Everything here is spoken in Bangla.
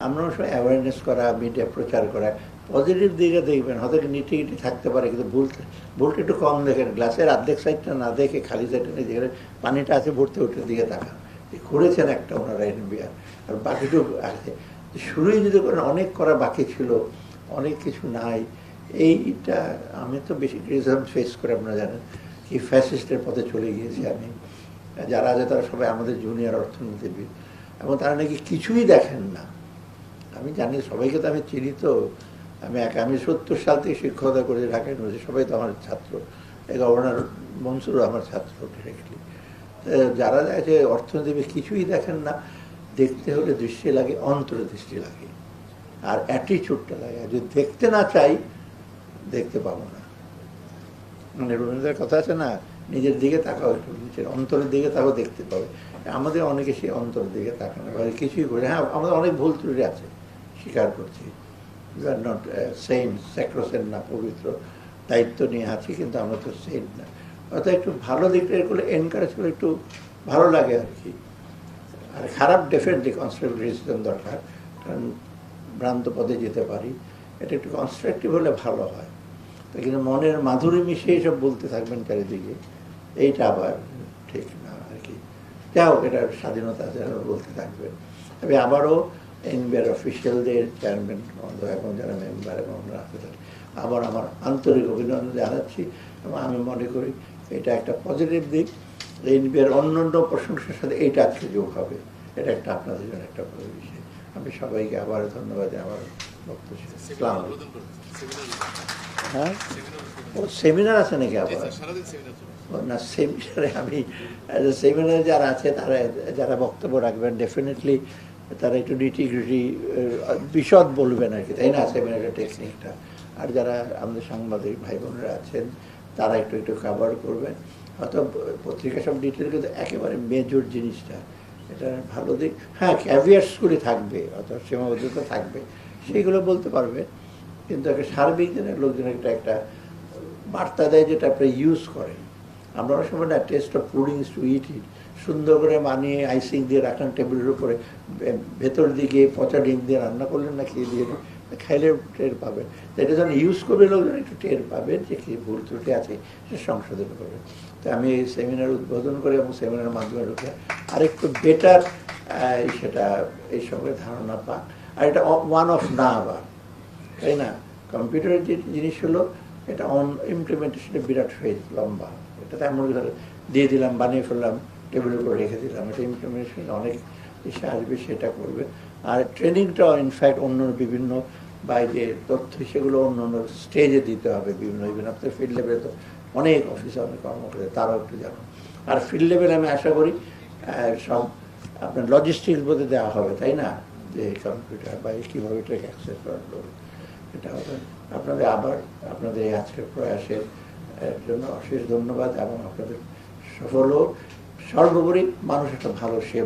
আমরা সব অ্যাওয়ারনেস করা, মিডিয়া প্রচার করা, পজিটিভ দিকে দেখবেন, হয়তো নিটিগিটি থাকতে পারে, কিন্তু ভুলটা একটু কম দেখেন। গ্লাসের অর্ধেক সাইডটা না দেখে খালি সাইডটা নিয়ে যেখানে পানিটা আছে ভর্তি ওটার দিকে তাকান। করেছেন একটা ওনারা এনবিআর, আর বাকিটুকু আছে। শুরুই যদি করেন, অনেক করা বাকি ছিল, অনেক কিছু নাই। এইটা আমি তো বেশি ক্রিটিসিজম ফেস করে, আপনারা জানেন কি ফ্যাসিস্টের পথে চলে গিয়েছি আমি। যারা আছে তারা সবাই আমাদের জুনিয়র অর্থনীতিবিদ, এবং তারা নাকি কিছুই দেখেন না। আমি জানি, সবাইকে তো আমি চিনি, তো আমি 70 সাল থেকে শিক্ষকতা করেছি ঢাকা ইউনিভার্সিটি, সবাই তো আমার ছাত্র। এই গভর্নর মনসুরও আমার ছাত্র ডিরেক্টলি। যারা আছে অর্থনীতিবিদ কিছুই দেখেন না। দেখতে হলে দৃষ্টি লাগে, অন্তরে দৃষ্টি লাগে, আর অ্যাটিচিউডটা লাগে। আর যদি দেখতে না চাই, দেখতে পাবো না। মানে রবীন্দ্রের কথা আছে না, নিজের দিকে তাকাও, একটু নিজের অন্তরের দিকে তাকাও, দেখতে পাবে। আমাদের অনেকে সেই অন্তরের দিকে তাকানো, কিছুই করে। হ্যাঁ, আমাদের অনেক ভুল ত্রুটি আছে, স্বীকার করছি। ইউ আর নট সেইন্ট, স্যাক্রোসেন্ট না, পবিত্র, দায়িত্ব নিয়ে আছি, কিন্তু আমরা তো সেইন্ট না। অর্থাৎ একটু ভালো দিকটা করলে, এনকারেজ করলে একটু ভালো লাগে আর কি। আর খারাপ ডেফিনেটলি কনস্ট্রাকটিভ ডিসিশন দরকার, কারণ ভ্রান্ত পথে যেতে পারি। এটা একটু কনস্ট্রাকটিভ হলে ভালো হয়। কিন্তু মনের মাধুরী মিশিয়ে সব বলতে থাকবেন চারিদিকে, এইটা আবার ঠিক না আর কি। যাও, এটার স্বাধীনতা আছে, বলতে থাকবেন। তবে আবারও এনবিআর অফিসিয়ালদের, চেয়ারম্যান এবং যারা মেম্বার এবং আবার আমার আন্তরিক অভিনন্দন জানাচ্ছি। এবং আমি মনে করি এটা একটা পজিটিভ দিক। এনবিআর অন্যান্য প্রশংসার সাথে এইটা আজকে যোগ হবে। এটা একটা আপনাদের জন্য একটা বড় বিষয়। আমি সবাইকে আবার ধন্যবাদ। আমার বক্তব্য ইসলাম। হ্যাঁ, ও সেমিনার আছে নাকি আবার? না, সেমিনারে আমি সেমিনারে যারা আছে, তারা যারা বক্তব্য রাখবেন, ডেফিনেটলি তারা একটু নিটিগ্রিটি বিশদ বলবেন আর কি, তাই না, সেমিনারের টেকনিকটা। আর যারা আমাদের সাংবাদিক ভাই বোনেরা আছেন, তারা একটু একটু কভার করবেন। হয়তো পত্রিকা সব ডিটেল, কিন্তু একেবারে মেজর জিনিসটা, এটা ভালো দিক। হ্যাঁ, ক্যাভিয়ার্সগুলি থাকবে, অর্থাৎ সীমাবদ্ধতা থাকবে, সেইগুলো বলতে পারবে। কিন্তু একটা সার্বিক দিনের লোকজন একটা বার্তা দেয়, যেটা আপনি ইউজ করেন। আমরা অনেক সময় না, টেস্ট অফ পুডিংস টু ইট ইট, সুন্দর করে মানিয়ে আইসিং দিয়ে রাখলেন টেবিলের উপরে, ভেতর দিকে পচা ডিম দিয়ে রান্না করলেন না, খেয়ে দিয়ে খাইলে টের পাবেন। এটা যখন ইউজ করবে লোকজন, একটু টের পাবেন যে কী ভুল ত্রুটি আছে, সে সংশোধন করবেন। তো আমি এই সেমিনার উদ্বোধন করে এবং সেমিনারের মাধ্যমে ঢুকে আরেকটু বেটার সেটা এই সঙ্গে ধারণা পান। আর এটা ওয়ান অফ না আবার, তাই না? কম্পিউটারের যে জিনিস হলো, এটা ইমপ্লিমেন্টেশনে বিরাট ফেজ, লম্বা। এটা তো এমন দিয়ে দিলাম, বানিয়ে ফেললাম, টেবিলের উপর রেখে দিলাম। এটা ইমপ্লিমেন্টেশন অনেক এসে আসবে, সেটা করবে। আর ট্রেনিংটাও ইনফ্যাক্ট অন্য বিভিন্ন বাইরে তথ্য, সেগুলো অন্য অন্য স্টেজে দিতে হবে, বিভিন্ন আপনার ফিল্ড লেভেলে তো অনেক অফিসে, অনেক কর্মকর্তা, তারাও একটু জানুন। আর ফিল্ড লেভেলে আমি আশা করি সব আপনার লজিস্টিক্স বোধে দেওয়া হবে, তাই না, যে কম্পিউটার বা কীভাবে এটাকে অ্যাক্সেস করা হবে, এটা হবে। আপনাদের এই আজকের প্রয়াসের জন্য অশেষ ধন্যবাদ, এবং আপনাদের সফল হোক। সর্বোপরি মানুষ একটা ভালো সেবা